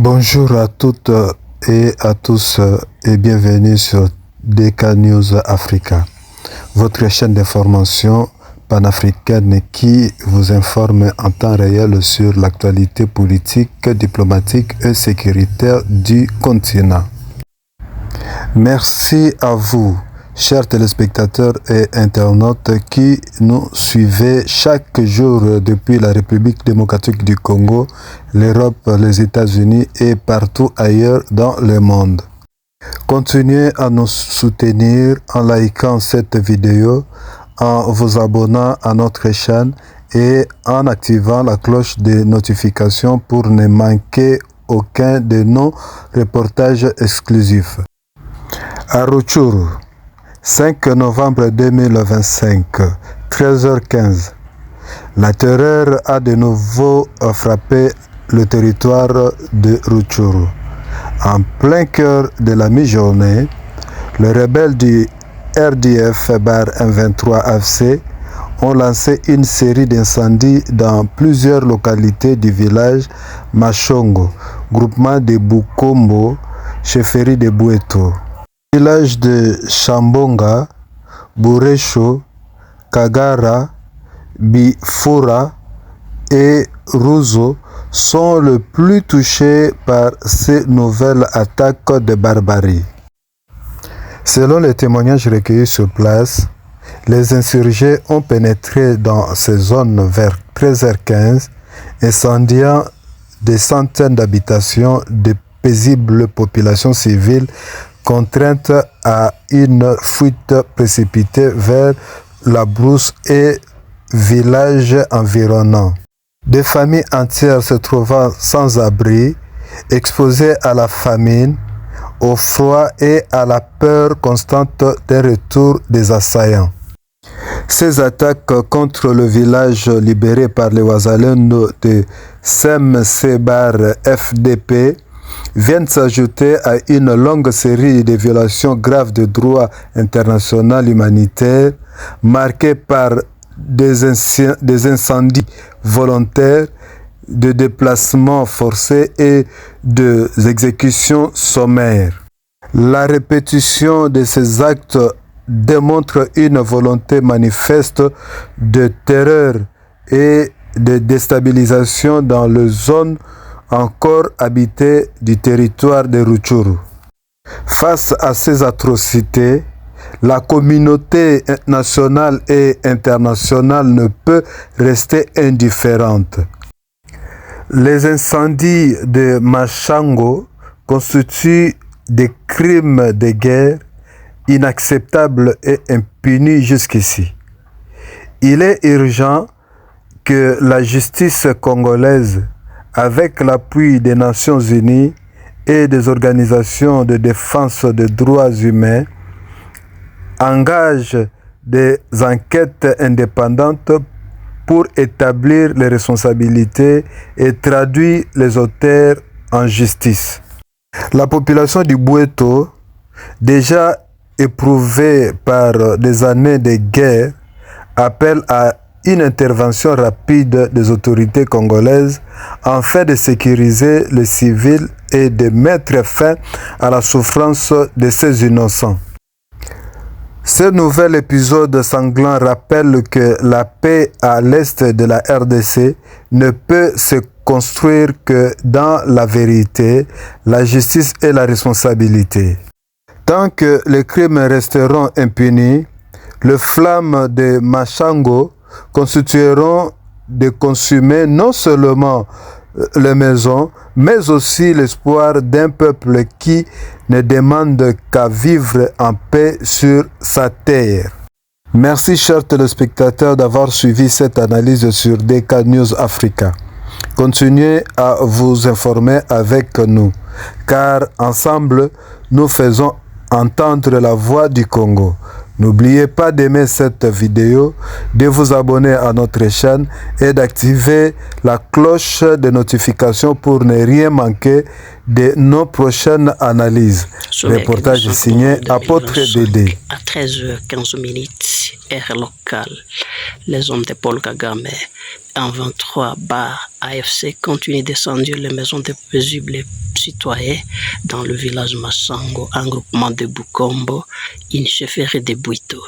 Bonjour à toutes et à tous et bienvenue sur DK News Africa, votre chaîne d'information panafricaine qui vous informe en temps réel sur l'actualité politique, diplomatique et sécuritaire du continent. Merci à vous, chers téléspectateurs et internautes qui nous suivez chaque jour depuis la République démocratique du Congo, l'Europe, les États-Unis et partout ailleurs dans le monde. Continuez à nous soutenir en likant cette vidéo, en vous abonnant à notre chaîne et en activant la cloche de notification pour ne manquer aucun de nos reportages exclusifs. À Rutshuru, 5 novembre 2025, 13h15. La terreur a de nouveau frappé le territoire de Rutshuru. En plein cœur de la mi-journée, les rebelles du RDF-M23 AFC ont lancé une série d'incendies dans plusieurs localités du village Machongo, groupement de Bukombo, chefferie de Boueto. Villages de Chambonga, Buresho, Kagara, Bifura et Ruzo sont les plus touchés par ces nouvelles attaques de barbarie. Selon les témoignages recueillis sur place, les insurgés ont pénétré dans ces zones vers 13h15, incendiant des centaines d'habitations de paisibles populations civiles contraintes à une fuite précipitée vers la brousse et villages environnants. Des familles entières se trouvant sans abri, exposées à la famine, au froid et à la peur constante d'un retour des assaillants. Ces attaques contre le village libéré par les Wazalendo de Sem-Sebar FDP viennent s'ajouter à une longue série de violations graves de droit international humanitaire marquées par des incendies volontaires, de déplacements forcés et des exécutions sommaires. La répétition de ces actes démontre une volonté manifeste de terreur et de déstabilisation dans les zones encore habitées du territoire de Rutshuru. Face à ces atrocités, la communauté nationale et internationale ne peut rester indifférente. Les incendies de Machango constituent des crimes de guerre inacceptables et impunis jusqu'ici. Il est urgent que la justice congolaise, avec l'appui des Nations Unies et des organisations de défense des droits humains, engage des enquêtes indépendantes pour établir les responsabilités et traduire les auteurs en justice. La population du Boueto, déjà éprouvée par des années de guerre, appelle à une intervention rapide des autorités congolaises afin de sécuriser les civils et de mettre fin à la souffrance de ces innocents. Ce nouvel épisode sanglant rappelle que la paix à l'est de la RDC ne peut se construire que dans la vérité, la justice et la responsabilité. Tant que les crimes resteront impunis, les flammes de Machango constitueront de consumer non seulement les maisons, mais aussi l'espoir d'un peuple qui ne demande qu'à vivre en paix sur sa terre. Merci chers téléspectateurs d'avoir suivi cette analyse sur DK News Africa. Continuez à vous informer avec nous, car ensemble, nous faisons entendre la voix du Congo. N'oubliez pas d'aimer cette vidéo, de vous abonner à notre chaîne et d'activer la cloche de notification pour ne rien manquer de nos prochaines analyses. Reportage signé Apôtre Dédé. À 13h15, heure locale, les hommes de Paul Kagame en 23 bar AFC continuent d'incendier les maisons des paisibles citoyens dans le village Massango, un groupement de Bukombo, une chefferie de Bouito.